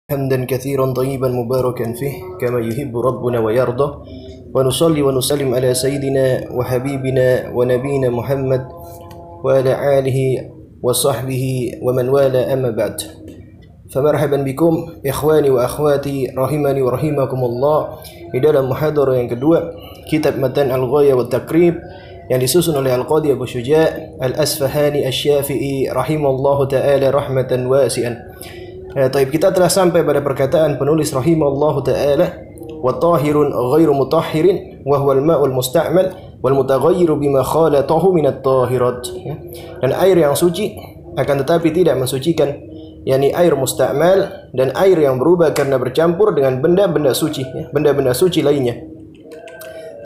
حمدا كثيرا طيبا مباركا فيه كما يحب ربنا ويرضى ونصلي ونسلم على سيدنا وحبيبنا ونبينا محمد وعلى آله وصحبه ومن والاه أما بعد فمرحبا بكم إخواني وأخواتي rahimani wa rahimakumullah di dalam muhadarah yang kedua kitab Matan Al-Ghaya wa Taqrib yang disusun oleh Al-Qadhi Abu Syuja' Al-Asfahani Asy-Syafi'i rahimallahu ta'ala rahmatan wasi'an. Taib, kita telah sampai pada perkataan penulis rahimallahu ta'ala wa tahirun ghairu mutahhirin wa huwa al-ma'ul musta'mal wal mutaghayyiru bima khalatahu min at-tahirat. Dan air yang suci akan tetapi tidak mensucikan, yakni air musta'mal dan air yang berubah karena bercampur dengan benda-benda suci, benda-benda suci lainnya.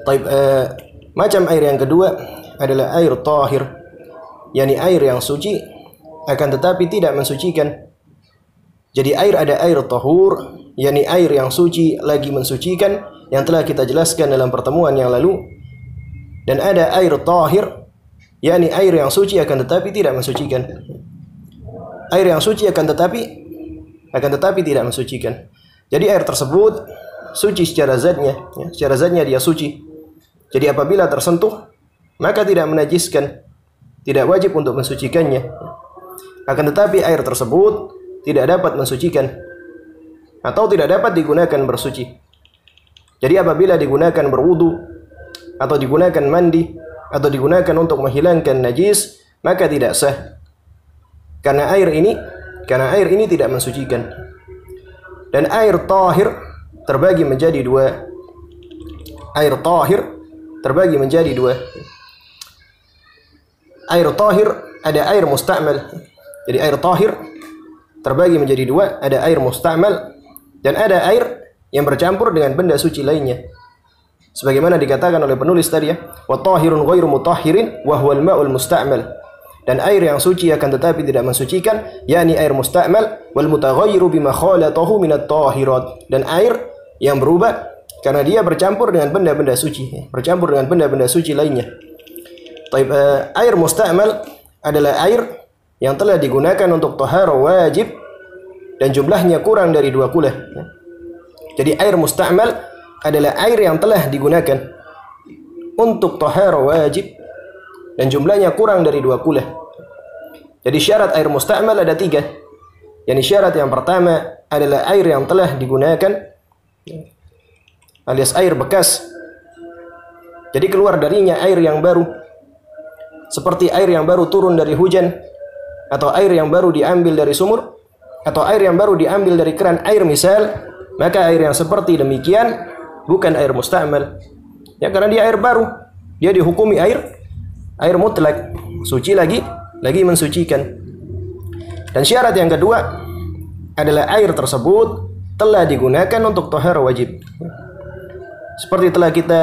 Taib, macam air yang kedua adalah air tahir, yakni air yang suci akan tetapi tidak mensucikan. Jadi air ada air tahur, yakni air yang suci lagi mensucikan yang telah kita jelaskan dalam pertemuan yang lalu. Dan ada air tahir, yakni air yang suci akan tetapi tidak mensucikan. Air yang suci akan tetapi tidak mensucikan. Jadi air tersebut suci secara zatnya, secara zatnya dia suci. Jadi apabila tersentuh maka tidak menajiskan, tidak wajib untuk mensucikannya. Akan tetapi air tersebut tidak dapat mensucikan atau tidak dapat digunakan bersuci. Jadi apabila digunakan berwudu atau digunakan mandi atau digunakan untuk menghilangkan najis maka tidak sah. Karena air ini tidak mensucikan. Dan air tahir terbagi menjadi dua. Air tahir terbagi menjadi dua. Air tahir ada air musta'mal. Jadi air tahir terbagi menjadi dua, ada air musta'mal dan ada air yang bercampur dengan benda suci lainnya. Sebagaimana dikatakan oleh penulis tadi ya, wa tahirun ghairu mutahhirin wa huwal ma'ul musta'mal. Dan air yang suci akan tetapi tidak mensucikan, yakni air musta'mal wal mutaghayyiru bima khalatahu minat tahirat. Dan air yang berubah karena dia bercampur dengan benda-benda suci, bercampur dengan benda-benda suci lainnya. Taib, air musta'mal adalah air yang telah digunakan untuk taharah wajib dan jumlahnya kurang dari 2 kulah. Jadi air musta'mal adalah air yang telah digunakan untuk taharah wajib dan jumlahnya kurang dari 2 kulah. Jadi syarat air musta'mal ada 3. Yani syarat yang pertama adalah air yang telah digunakan alias air bekas. Jadi keluar darinya air yang baru, seperti air yang baru turun dari hujan, atau air yang baru diambil dari sumur, atau air yang baru diambil dari keran air misal, maka air yang seperti demikian bukan air musta'mal. Ya, karena dia air baru, dia dihukumi air mutlak, suci lagi mensucikan. Dan syarat yang kedua adalah air tersebut telah digunakan untuk taharah wajib. Seperti telah kita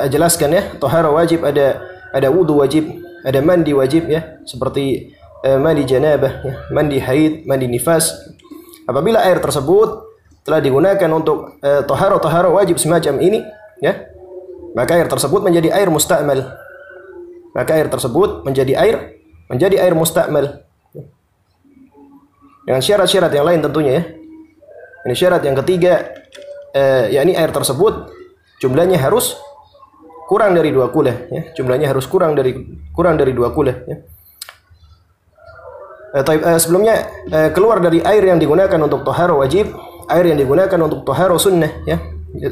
jelaskan ya, taharah wajib ada wudu wajib, ada mandi wajib ya, seperti mandi janabah ya, mandi haid, mandi nifas. Apabila air tersebut telah digunakan untuk taharah wajib semacam ini ya, maka air tersebut menjadi air musta'mal. Maka air tersebut menjadi air musta'mal. Dengan syarat-syarat yang lain tentunya ya. Ini syarat yang ketiga, yakni air tersebut jumlahnya harus kurang dari 2 kulah ya. Jumlahnya harus kurang dari 2 kulah ya. Sebelumnya keluar dari air yang digunakan untuk taharah wajib, air yang digunakan untuk taharah sunnah ya.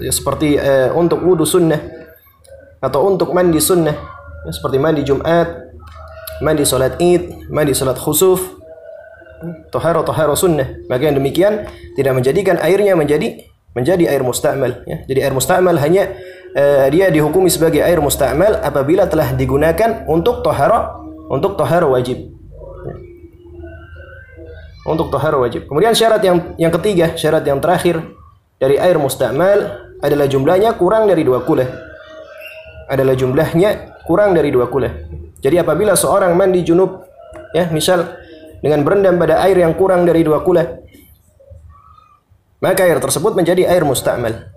Seperti untuk wudu sunnah atau untuk mandi sunnah ya, seperti mandi Jumat, mandi salat Id, mandi salat khusuf, taharah sunnah. Maka yang demikian tidak menjadikan airnya menjadi air musta'mal ya. Jadi air musta'mal hanya dia dihukumi sebagai air musta'mal apabila telah digunakan untuk taharah wajib ya. Untuk taharah wajib. Kemudian syarat yang ketiga, syarat yang terakhir dari air musta'mal adalah jumlahnya kurang dari 2 kulah. Adalah jumlahnya kurang dari 2 kulah. Jadi apabila seorang mandi junub ya, misal dengan berendam pada air yang kurang dari 2 kulah, maka air tersebut menjadi air musta'mal.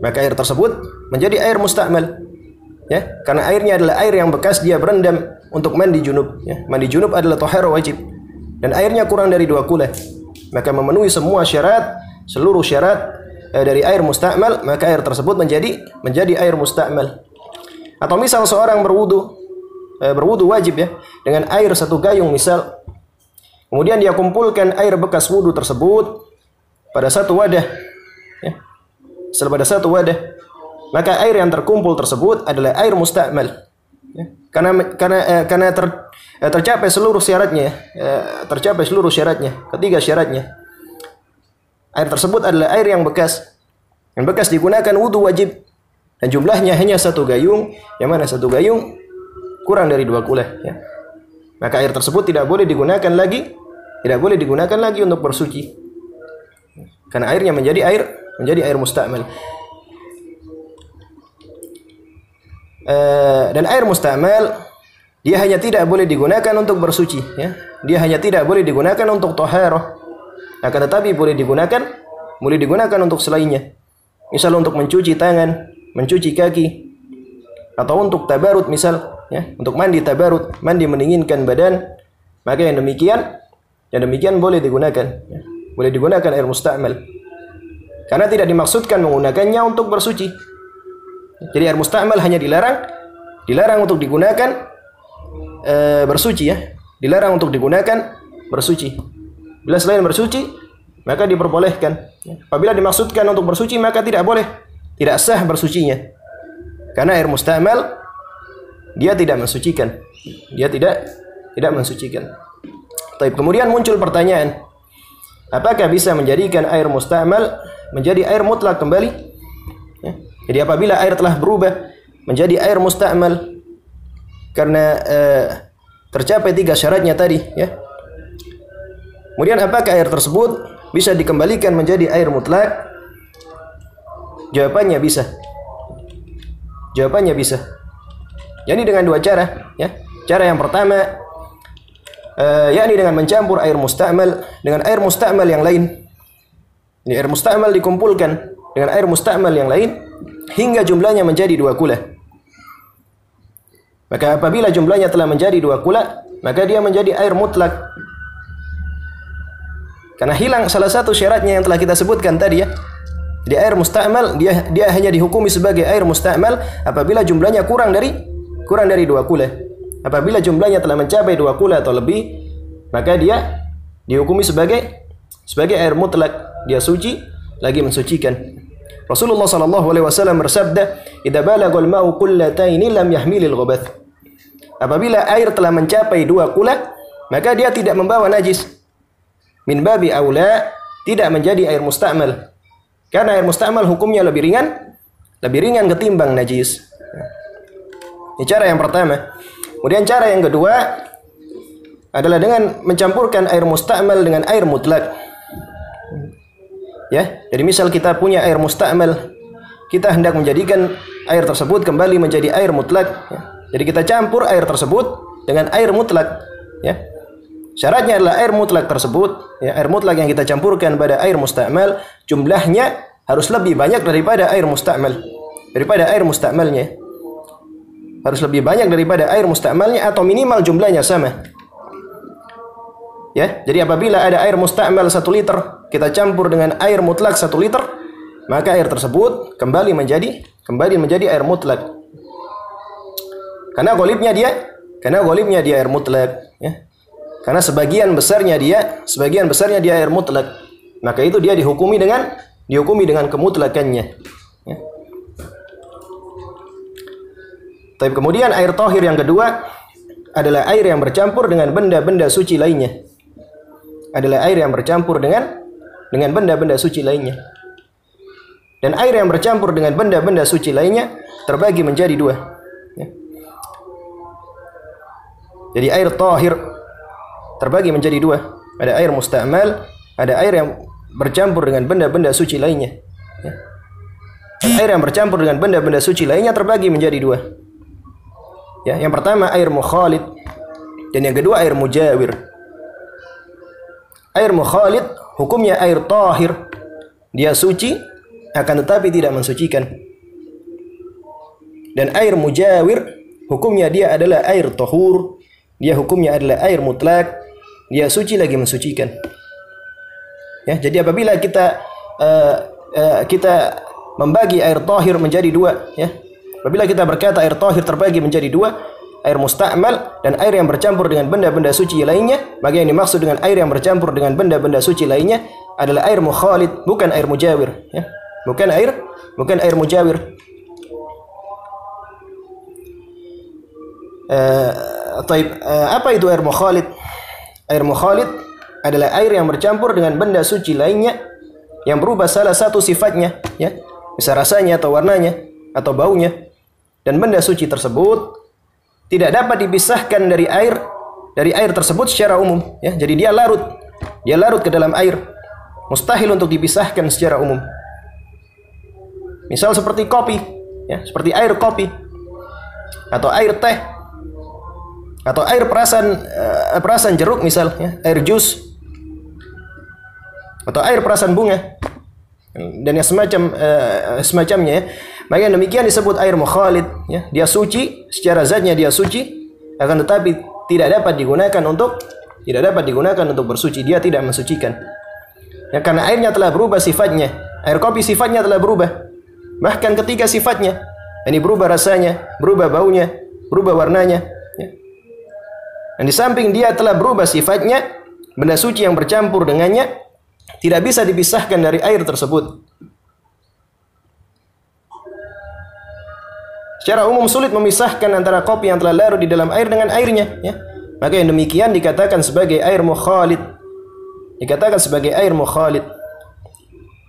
Maka air tersebut menjadi air musta'mal ya, karena airnya adalah air yang bekas dia berendam untuk mandi junub ya. Mandi junub adalah taharah wajib. dan airnya kurang dari 2 kula, maka memenuhi semua syarat, seluruh syarat dari air mustakmal, maka air tersebut menjadi air mustakmal. Atau misal seorang berwudu wajib ya dengan air 1 gayung misal, kemudian dia kumpulkan air bekas wudu tersebut pada satu wadah, ya, pada satu wadah, maka air yang terkumpul tersebut adalah air mustakmal, ya, karena tercapai seluruh syaratnya, ketiga syaratnya. Air tersebut adalah air yang bekas digunakan wudu wajib, dan jumlahnya hanya 1 gayung, yang mana 1 gayung kurang dari 2 kula, ya. Maka air tersebut tidak boleh digunakan lagi untuk bersuci, karena airnya menjadi air mustakmal. Dan air mustakmal dia hanya tidak boleh digunakan untuk bersuci, ya. Dia hanya tidak boleh digunakan untuk thaharah, akan tetapi boleh digunakan untuk selainnya. Misal untuk mencuci tangan, mencuci kaki, atau untuk tabarut misal, ya, untuk mandi tabarut, mandi mendinginkan badan, maka yang demikian boleh digunakan, ya. Boleh digunakan air mustakmal, karena tidak dimaksudkan menggunakannya untuk bersuci. Jadi air mustakmal hanya dilarang untuk digunakan bersuci, ya. Dilarang untuk digunakan bersuci. Bila selain bersuci, maka diperbolehkan. Apabila dimaksudkan untuk bersuci, maka tidak sah bersucinya. Karena air mustakmal dia tidak mensucikan. Dia tidak mensucikan. Baik, kemudian muncul pertanyaan, apakah bisa menjadikan air mustakmal menjadi air mutlak kembali? Ya. Jadi apabila air telah berubah menjadi air mustakmal karena tercapai 3 syaratnya tadi, ya. Kemudian apakah air tersebut bisa dikembalikan menjadi air mutlak? Jawabannya bisa. Yakni dengan 2 cara, ya. Cara yang pertama yakni dengan mencampur air mustakmal dengan air mustakmal yang lain. Ini air mustakmal dikumpulkan dengan air mustakmal yang lain hingga jumlahnya menjadi 2 kula. Maka apabila jumlahnya telah menjadi 2 kula, maka dia menjadi air mutlak. Karena hilang salah satu syaratnya yang telah kita sebutkan tadi, ya. Di air mustakmal dia hanya dihukumi sebagai air mustakmal apabila jumlahnya kurang dari 2 kula. Apabila jumlahnya telah mencapai 2 kula atau lebih, maka dia dihukumi sebagai air mutlak. Dia suci lagi mensucikan. Rasulullah sallallahu alaihi wasallam bersabda, "Idza balagal ma'u qullataini lam yahmilil ghabath." Apabila air telah mencapai 2 kula, maka dia tidak membawa najis. Min babi aula tidak menjadi air mustakmal. Karena air mustakmal hukumnya lebih ringan ketimbang najis. Ini cara yang pertama. Kemudian cara yang kedua adalah dengan mencampurkan air mustakmal dengan air mutlak. Ya, jadi misal kita punya air mustakmal, kita hendak menjadikan air tersebut kembali menjadi air mutlak, ya. Jadi kita campur air tersebut dengan air mutlak, ya. Syaratnya adalah air mutlak tersebut, ya, air mutlak yang kita campurkan pada air mustakmal jumlahnya harus lebih banyak daripada air mustakmalnya. Harus lebih banyak daripada air mustakmalnya atau minimal jumlahnya sama. Ya, jadi apabila ada air mustakmal 1 liter, kita campur dengan air mutlak 1 liter, maka air tersebut kembali menjadi air mutlak. Karena golibnya dia air mutlak, ya. Karena sebagian besarnya dia air mutlak, maka itu dia dihukumi dengan kemutlakannya, ya. Tapi kemudian air tahir yang kedua adalah air yang bercampur dengan benda-benda suci lainnya. Dan air yang bercampur dengan benda-benda suci lainnya terbagi menjadi 2. Ya. Jadi air tahir terbagi menjadi 2. Ada air mustakmal, ada air yang bercampur dengan benda-benda suci lainnya. Ya. Air yang bercampur dengan benda-benda suci lainnya terbagi menjadi 2. Ya, yang pertama air mukhalid dan yang kedua air mujawir. Air mukhalid hukumnya air tahir. Dia suci akan tetapi tidak mensucikan. Dan air mujawir hukumnya dia adalah air tahur. Dia hukumnya adalah air mutlak dia suci lagi mensucikan. Ya, jadi apabila kita membagi air tahir menjadi dua, ya. Apabila kita berkata air tahir terbagi menjadi dua, air musta'mal dan air yang bercampur dengan benda-benda suci lainnya, maka yang dimaksud dengan air yang bercampur dengan benda-benda suci lainnya adalah air mukhalid, bukan air mujawir, ya. Bukan air mujawir. Apa itu air mukhalid? Air mukhalid adalah air yang bercampur dengan benda suci lainnya yang berubah salah satu sifatnya, ya, bisa rasanya atau warnanya atau baunya, dan benda suci tersebut tidak dapat dipisahkan dari air tersebut secara umum, ya. Jadi dia larut ke dalam air, mustahil untuk dipisahkan secara umum. Misal seperti kopi, ya, seperti air kopi atau air teh atau air perasan jeruk misal, ya, air jus atau air perasan bunga dan yang semacamnya, ya. Maka yang demikian disebut air mukhalid, ya. Dia suci secara zatnya, dia suci, akan tetapi tidak dapat digunakan untuk bersuci, dia tidak mensucikan, ya, karena airnya telah berubah sifatnya. Air kopi sifatnya telah berubah, bahkan ketiga sifatnya, ini berubah rasanya, berubah baunya, berubah warnanya, ya. Dan di samping dia telah berubah sifatnya, benda suci yang bercampur dengannya tidak bisa dipisahkan dari air tersebut. Secara umum sulit memisahkan antara kopi yang telah larut di dalam air dengan airnya, ya. Maka yang demikian dikatakan sebagai air mukhalid.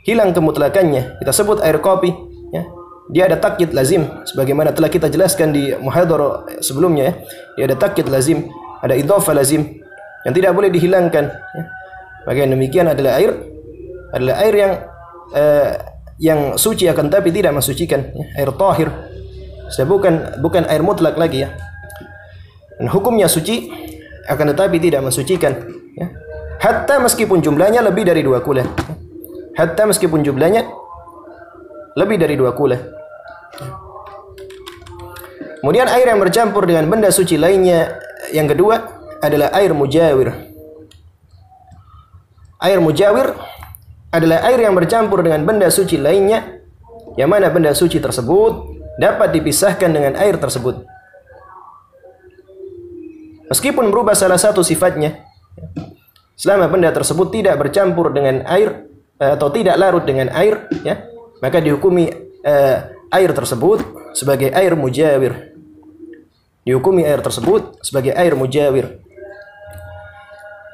Hilang kemutlakannya. Kita sebut air kopi, ya. Dia ada takyid lazim sebagaimana telah kita jelaskan di muhadharah sebelumnya, ya. Dia ada takyid lazim, ada idhofah lazim yang tidak boleh dihilangkan, ya. Maka yang demikian adalah air yang suci akan tapi tidak mensucikan, ya. Air tahir. Bukan air mutlak lagi, ya. Dan hukumnya suci akan tetapi tidak mensucikan, ya. Hatta meskipun jumlahnya lebih dari 2 kula. Hatta meskipun jumlahnya lebih dari 2 kula. Kemudian air yang bercampur dengan benda suci lainnya yang kedua adalah air mujawir. Air mujawir adalah air yang bercampur dengan benda suci lainnya yang mana benda suci tersebut dapat dipisahkan dengan air tersebut meskipun berubah salah satu sifatnya, selama benda tersebut tidak bercampur dengan air atau tidak larut dengan air, ya, maka dihukumi air tersebut sebagai air mujawir.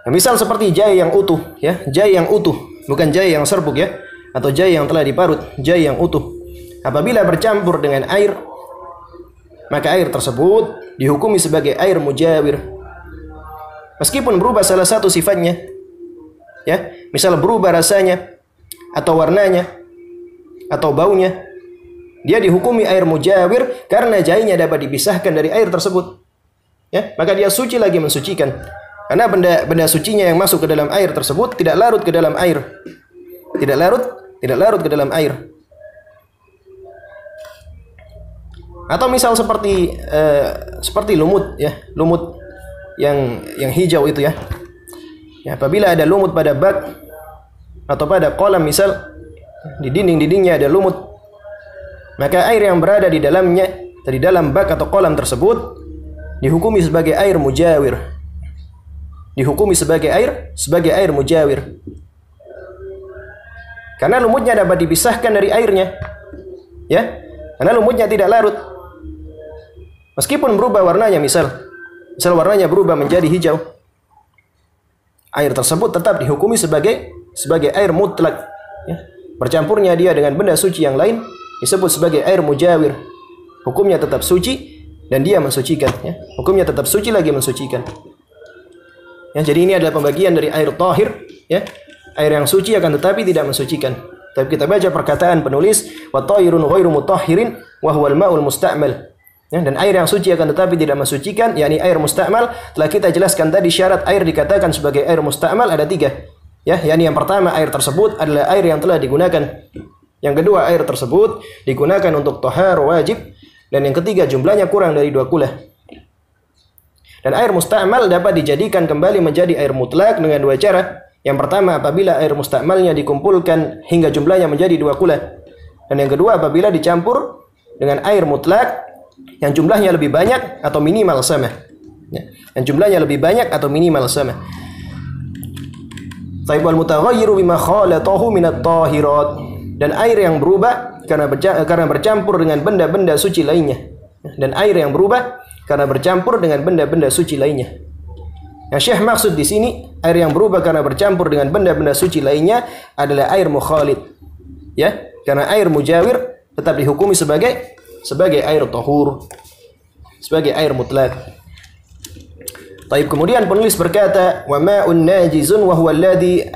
Nah, misal seperti jahe yang utuh, ya, jahe yang utuh, bukan jahe yang serbuk, ya, atau jahe yang telah diparut, jahe yang utuh. Apabila bercampur dengan air, maka air tersebut dihukumi sebagai air mujawir. Meskipun berubah salah satu sifatnya, ya, misal berubah rasanya atau warnanya atau baunya, dia dihukumi air mujawir karena jahenya dapat dipisahkan dari air tersebut, ya, maka dia suci lagi mensucikan. Karena benda sucinya yang masuk ke dalam air tersebut tidak larut ke dalam air. Tidak larut ke dalam air. Atau misal seperti lumut, ya, lumut yang hijau itu, ya. Ya, apabila ada lumut pada bak atau pada kolam misal di dinding-dindingnya ada lumut, maka air yang berada di dalamnya, di dalam bak atau kolam tersebut dihukumi sebagai air mujawir. Sebagai air mujawir. Karena lumutnya dapat dipisahkan dari airnya, ya. Karena lumutnya tidak larut. Meskipun berubah warnanya, misal warnanya berubah menjadi hijau, air tersebut tetap dihukumi sebagai air mutlak, ya. Bercampurnya dia dengan benda suci yang lain disebut sebagai air mujawir. Hukumnya tetap suci dan dia mensucikan, ya. Hukumnya tetap suci lagi mensucikan. Ya, jadi ini adalah pembagian dari air tahir, ya. Air yang suci akan tetapi tidak mensucikan. Tapi kita baca perkataan penulis, wa tahirun ghairu mutahhirin wa huwal ma'ul musta'mal. Ya, dan air yang suci akan tetapi tidak mensucikan, yakni air musta'mal, telah kita jelaskan tadi syarat air dikatakan sebagai air musta'mal ada 3. Ya, yakni yang pertama air tersebut adalah air yang telah digunakan. Yang kedua air tersebut digunakan untuk tahar wajib, dan yang ketiga jumlahnya kurang dari 2 kula. Dan air musta'mal dapat dijadikan kembali menjadi air mutlak dengan dua cara. Yang pertama, apabila air musta'malnya dikumpulkan hingga jumlahnya menjadi 2 kula. Dan yang kedua, apabila dicampur dengan air mutlak yang jumlahnya lebih banyak atau minimal sama. Yang jumlahnya lebih banyak atau minimal sama. Taib wal mutaghayyiru bima khalatahu minat tahirat. Dan air yang berubah karena bercampur dengan benda-benda suci lainnya. Dan air yang berubah karena bercampur dengan benda-benda suci lainnya. Yang Syekh maksud di sini, air yang berubah karena bercampur dengan benda-benda suci lainnya adalah air mukhalid. Ya, karena air mujawir tetap dihukumi sebagai air tahur, sebagai air mutlak. Taib, kemudian penulis berkata, wa ma'un najisun wa huwa alladhi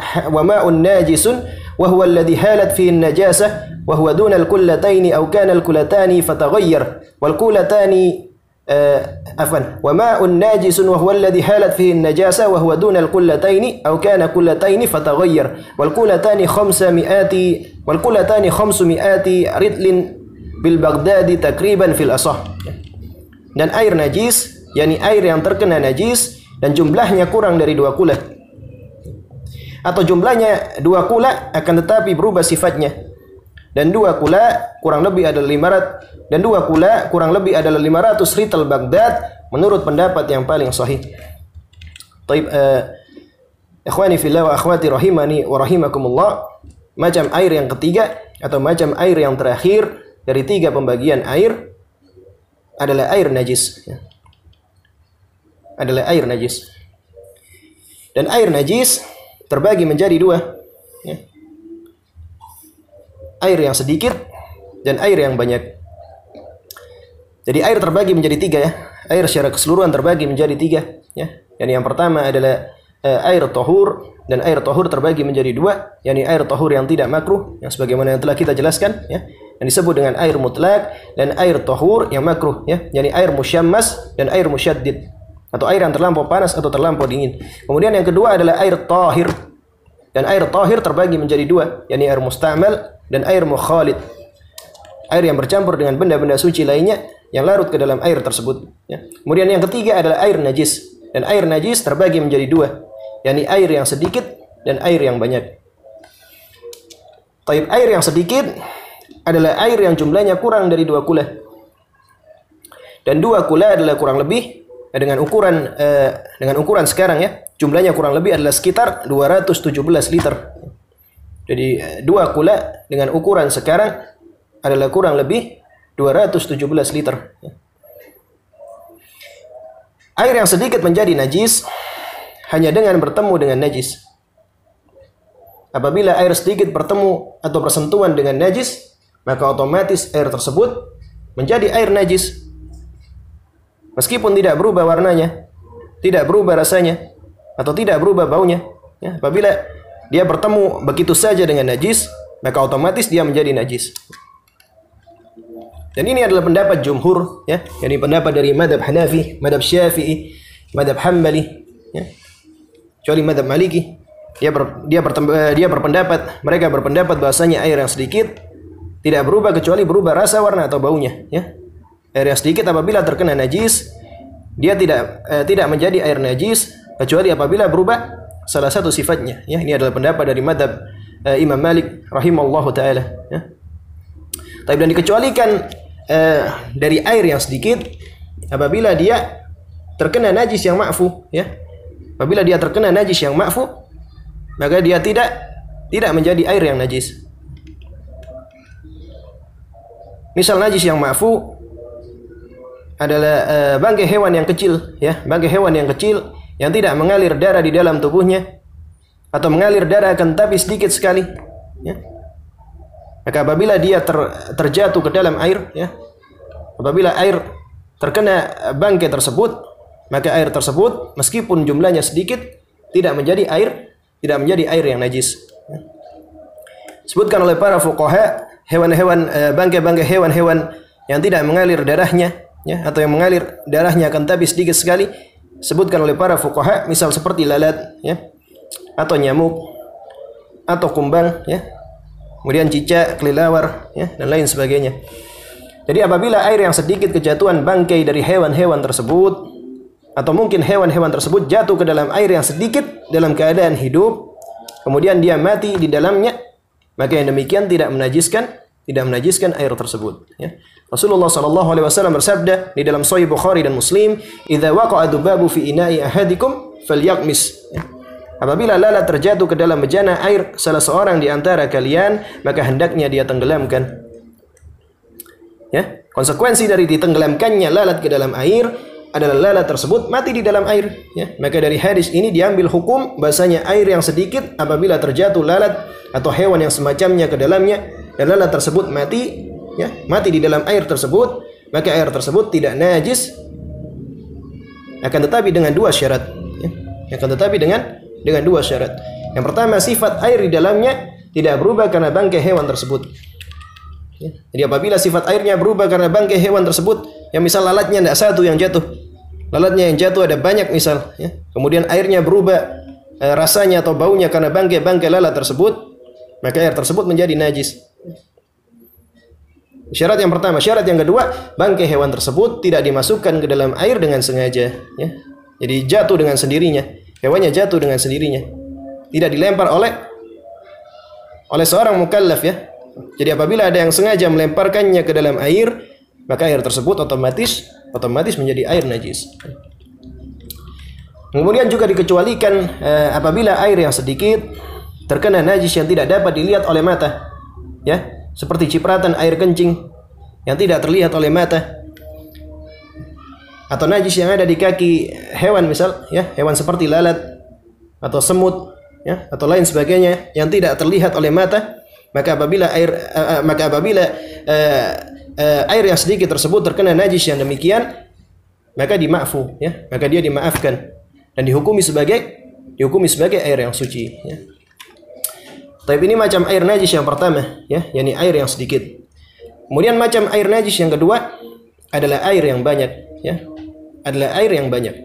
halat fihi an-najasah wa huwa duna al-kullataini aw kana al-kullatani fataghayyar wal kullatani wa ma'un najisun wa huwa alladhi halat fihi an-najasah wa huwa duna al-kullataini aw kana kullataini fataghayyar wal kullatani 500 ridlin bil Baghdadi takriban fil asah. Dan air najis, yakni air yang terkena najis dan jumlahnya kurang dari 2 kula. Atau jumlahnya 2 kula akan tetapi berubah sifatnya. Dan 2 kula kurang lebih adalah 500 rital Baghdad menurut pendapat yang paling sahih. Taib, ikhwani fillah wa akhwati rahimani wa rahimakumullah, macam air yang ketiga atau macam air yang terakhir dari 3 pembagian air adalah air najis. Adalah air najis. Dan air najis terbagi menjadi 2. Ya. Air yang sedikit dan air yang banyak. Jadi air terbagi menjadi 3 ya. Air secara keseluruhan terbagi menjadi 3 ya. Yang pertama adalah air tahur, dan air tahur terbagi menjadi 2, yakni air tahur yang tidak makruh, yang sebagaimana yang telah kita jelaskan ya, yang disebut dengan air mutlak, dan air tahur yang makruh ya, yakni air musyammas dan air musyaddid, atau air yang terlampau panas atau terlampau dingin. Kemudian yang kedua adalah air tahir, dan air tahir terbagi menjadi 2, yakni air musta'mal dan air mukhalid, air yang bercampur dengan benda-benda suci lainnya yang larut ke dalam air tersebut ya. Kemudian yang ketiga adalah air najis, dan air najis terbagi menjadi 2, yakni air yang sedikit dan air yang banyak. Taib, air yang sedikit adalah air yang jumlahnya kurang dari 2 kula. Dan 2 kula adalah kurang lebih dengan ukuran sekarang ya, jumlahnya kurang lebih adalah sekitar 217 liter. Jadi 2 kula dengan ukuran sekarang adalah kurang lebih 217 liter. Air yang sedikit menjadi najis hanya dengan bertemu dengan najis. Apabila air sedikit bertemu atau bersentuhan dengan najis, maka otomatis air tersebut menjadi air najis. Meskipun tidak berubah warnanya, tidak berubah rasanya, atau tidak berubah baunya. Ya, apabila dia bertemu begitu saja dengan najis, maka otomatis dia menjadi najis. Dan ini adalah pendapat jumhur, ya, yakni pendapat dari madhab Hanafi, madhab Syafi'i, madhab Hambali, ya. Kecuali madhab Maliki, mereka berpendapat bahasanya air yang sedikit tidak berubah kecuali berubah rasa, warna atau baunya. Ya. Air yang sedikit apabila terkena najis, dia tidak menjadi air najis kecuali apabila berubah salah satu sifatnya. Ya. Ini adalah pendapat dari madhab Imam Malik rahimallahu taala. Ya. Tapi dan dikecualikan dari air yang sedikit apabila dia terkena najis yang ma'fu, ya. Apabila dia terkena najis yang ma'fu, maka dia tidak menjadi air yang najis. Misal najis yang ma'fu adalah bangkai hewan yang kecil, ya, bangkai hewan yang kecil yang tidak mengalir darah di dalam tubuhnya atau mengalir darah akan tapi sedikit sekali, ya. Maka apabila dia terjatuh ke dalam air, ya, apabila air terkena bangkai tersebut, maka air tersebut meskipun jumlahnya sedikit tidak menjadi air yang najis. Sebutkan oleh para fuqaha hewan-hewan bangkai-bangkai hewan-hewan yang tidak mengalir darahnya, ya, atau yang mengalir darahnya akan tapi sedikit sekali, sebutkan oleh para fuqaha misal seperti lalat, ya, atau nyamuk atau kumbang, ya. Kemudian cicak, kelelawar, ya, dan lain sebagainya. Jadi apabila air yang sedikit kejatuhan bangkai dari hewan-hewan tersebut, atau mungkin hewan-hewan tersebut jatuh ke dalam air yang sedikit dalam keadaan hidup, kemudian dia mati di dalamnya, maka yang demikian tidak menajiskan air tersebut. Ya. Rasulullah sallallahu alaihi wasallam bersabda di dalam Sahih Bukhari dan Muslim, "Idza waqa'a dubabu fi ina'i ahadikum falyaqmis." Ya. Apabila lalat terjatuh ke dalam bejana air salah seorang di antara kalian, maka hendaknya dia tenggelamkan. Ya, konsekuensi dari ditenggelamkannya lalat ke dalam air adalah lalat tersebut mati di dalam air. Ya, maka dari hadis ini diambil hukum bahasanya air yang sedikit apabila terjatuh lalat atau hewan yang semacamnya ke dalamnya dan lalat tersebut mati, ya, mati di dalam air tersebut, maka air tersebut tidak najis, akan tetapi dengan dua syarat. Ya, akan tetapi dengan dua syarat. Yang pertama, sifat air di dalamnya tidak berubah karena bangkai hewan tersebut. Ya, jadi apabila sifat airnya berubah karena bangkai hewan tersebut, yang misal lalatnya tidak satu yang jatuh, lalatnya yang jatuh ada banyak misal, ya, kemudian airnya berubah rasanya atau baunya karena bangkai lalat tersebut, maka air tersebut menjadi najis. Syarat yang pertama. Syarat yang kedua, bangkai hewan tersebut tidak dimasukkan ke dalam air dengan sengaja. Ya. Jadi jatuh dengan sendirinya. Hewannya jatuh dengan sendirinya. Tidak dilempar oleh seorang mukallaf, ya. Jadi apabila ada yang sengaja melemparkannya ke dalam air, maka air tersebut otomatis menjadi air najis. Kemudian juga dikecualikan apabila air yang sedikit terkena najis yang tidak dapat dilihat oleh mata. Ya. Seperti cipratan air kencing yang tidak terlihat oleh mata, atau najis yang ada di kaki hewan misal, ya, hewan seperti lalat atau semut, ya, atau lain sebagainya yang tidak terlihat oleh mata, maka apabila air yang sedikit tersebut terkena najis yang demikian, maka dimaafu, ya, maka dia dimaafkan dan dihukumi sebagai air yang suci, ya. Tapi ini macam air najis yang pertama, ya, yakni air yang sedikit. Kemudian macam air najis yang kedua adalah air yang banyak, ya, adalah air yang banyak.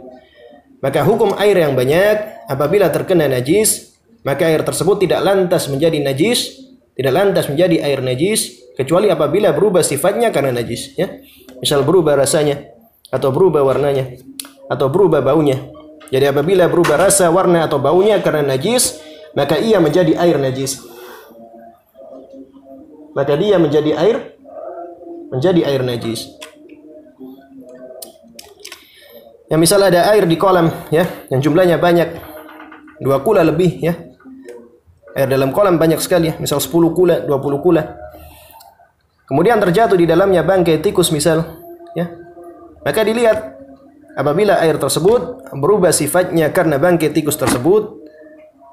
Maka hukum air yang banyak apabila terkena najis, maka air tersebut tidak lantas menjadi najis, tidak lantas menjadi air najis, kecuali apabila berubah sifatnya karena najis, ya. Misal berubah rasanya, atau berubah warnanya, atau berubah baunya. Jadi apabila berubah rasa, warna atau baunya karena najis, maka ia menjadi air najis. Maka dia menjadi air najis. Yang misal ada air di kolam, ya, yang jumlahnya banyak, 2 kula lebih, ya. Air dalam kolam banyak sekali, ya, misal 10 kula, 20 kula. Kemudian terjatuh di dalamnya bangkai tikus misal, ya. Maka dilihat apabila air tersebut berubah sifatnya karena bangkai tikus tersebut,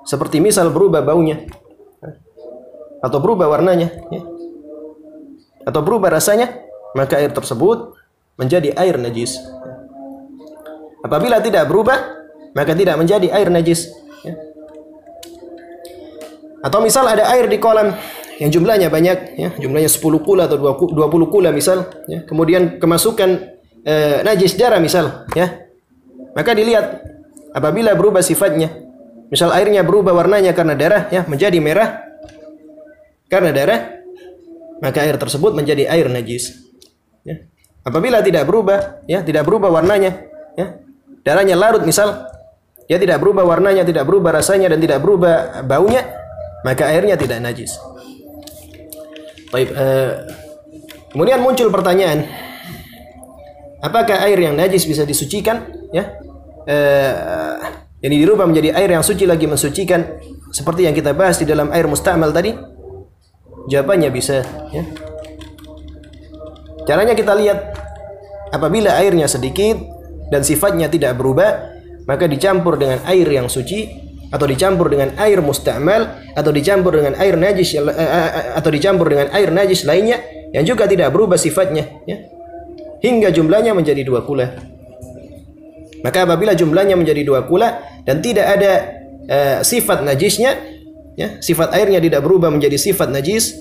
seperti misal berubah baunya, atau berubah warnanya, ya, atau berubah rasanya, maka air tersebut menjadi air najis. Apabila tidak berubah, maka tidak menjadi air najis, ya. Atau misal ada air di kolam yang jumlahnya banyak, ya, jumlahnya 10 kula atau 20 kula misal, ya, kemudian kemasukan najis darah misal, ya, maka dilihat apabila berubah sifatnya, misal airnya berubah warnanya karena darah, ya, menjadi merah karena darah, maka air tersebut menjadi air najis, ya. Apabila tidak berubah, ya, tidak berubah warnanya, ya, darahnya larut misal, dia tidak berubah warnanya, tidak berubah rasanya, dan tidak berubah baunya, maka airnya tidak najis. Baik, kemudian muncul pertanyaan, apakah air yang najis bisa disucikan, ya? Ini dirubah menjadi air yang suci lagi mensucikan, seperti yang kita bahas di dalam air mustamal tadi? Jawabannya bisa, ya. Caranya kita lihat, apabila airnya sedikit dan sifatnya tidak berubah, maka dicampur dengan air yang suci, atau dicampur dengan air mustamal, atau dicampur dengan air najis, atau dicampur dengan air najis lainnya yang juga tidak berubah sifatnya, ya, hingga jumlahnya menjadi 2 kula. Maka apabila jumlahnya menjadi 2 kula dan tidak ada sifat najisnya, ya, sifat airnya tidak berubah menjadi sifat najis,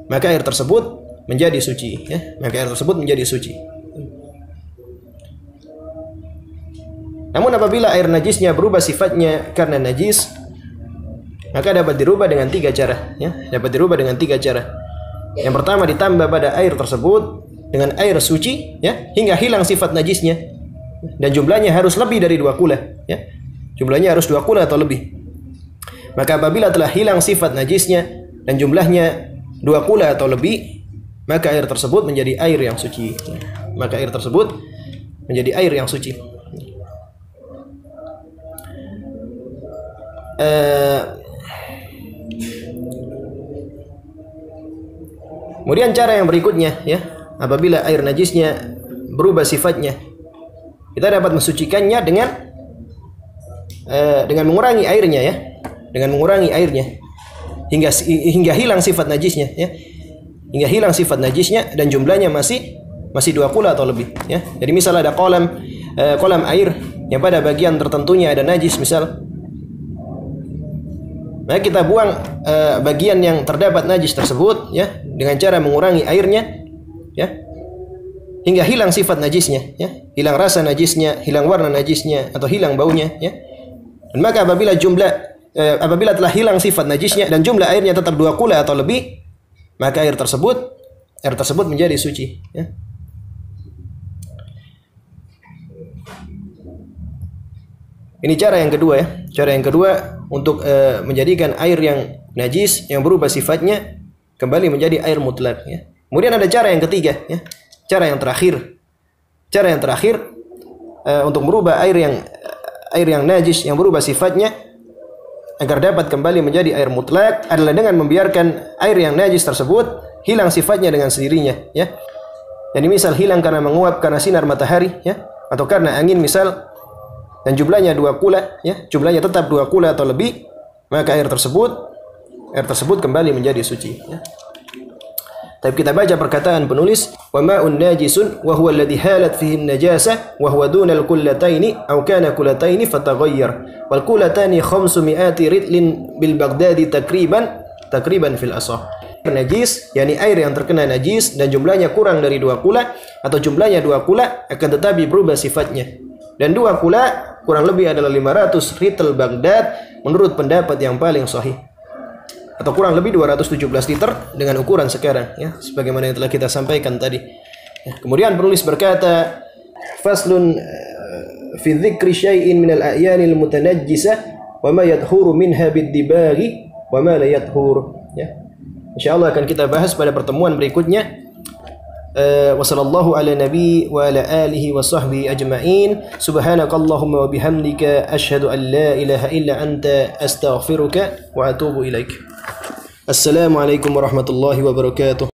maka air tersebut menjadi suci, ya, maka air tersebut menjadi suci. Namun apabila air najisnya berubah sifatnya karena najis, maka dapat dirubah dengan 3 cara, ya, dapat dirubah dengan 3 cara. Yang pertama, ditambah pada air tersebut dengan air suci, ya, hingga hilang sifat najisnya. dan jumlahnya harus lebih dari 2 kula, ya. Jumlahnya harus 2 kula atau lebih. Maka apabila telah hilang sifat najisnya dan jumlahnya 2 kula atau lebih, maka air tersebut menjadi air yang suci. Maka air tersebut menjadi air yang suci. Kemudian cara yang berikutnya, ya, apabila air najisnya berubah sifatnya, kita dapat mensucikannya dengan mengurangi airnya, ya, dengan mengurangi airnya hingga hilang sifat najisnya, ya, hingga hilang sifat najisnya dan jumlahnya masih 2 kula atau lebih, ya. Jadi misal ada kolam air yang pada bagian tertentunya ada najis misal, maka kita buang bagian yang terdapat najis tersebut, ya, dengan cara mengurangi airnya, ya, hingga hilang sifat najisnya, ya, hilang rasa najisnya, hilang warna najisnya atau hilang baunya, ya. Dan maka apabila telah hilang sifat najisnya dan jumlah airnya tetap 2 kula atau lebih, maka air tersebut menjadi suci, ya. Ini cara yang kedua, ya. Cara yang kedua untuk menjadikan air yang najis yang berubah sifatnya kembali menjadi air mutlak, ya. Kemudian ada cara yang ketiga, ya. Cara yang terakhir. Cara yang terakhir untuk merubah air yang najis yang berubah sifatnya agar dapat kembali menjadi air mutlak adalah dengan membiarkan air yang najis tersebut hilang sifatnya dengan sendirinya, ya. Jadi misal hilang karena menguap karena sinar matahari, ya, atau karena angin misal, dan jumlahnya 2 kula, ya, jumlahnya tetap 2 kula atau lebih, maka air tersebut kembali menjadi suci, ya. Tapi kita baca perkataan penulis, wa ma'un najisun wa huwa alladhi halat fihi an-najasah wa huwa duna al-kullataini aw kana kullataini fataghayyar wal kullatani 500 ritlin bil Baghdadi takriban fil asah. Najis, yakni air yang terkena najis dan jumlahnya kurang dari 2 kula atau jumlahnya 2 kula akan tetapi berubah sifatnya. Dan 2 kula kurang lebih adalah 500 ritel Baghdad menurut pendapat yang paling sahih. Atau kurang lebih 217 liter dengan ukuran sekarang, ya, sebagaimana yang telah kita sampaikan tadi. Ya, kemudian penulis berkata, faslun fi dzikri syai'in min al-a'yanil mutanajjisah wa ma yadhuru minha bid-dibaghi wa ma la yadhur, ya. Insyaallah akan kita bahas pada pertemuan berikutnya. Wassallallahu ala nabi wa ala alihi wa sahbihi ajma'in. Subhanakallahumma wa bihamdika asyhadu an la ilaha illa anta astaghfiruka wa atubu ilaik. Assalamualaikum warahmatullahi wabarakatuh.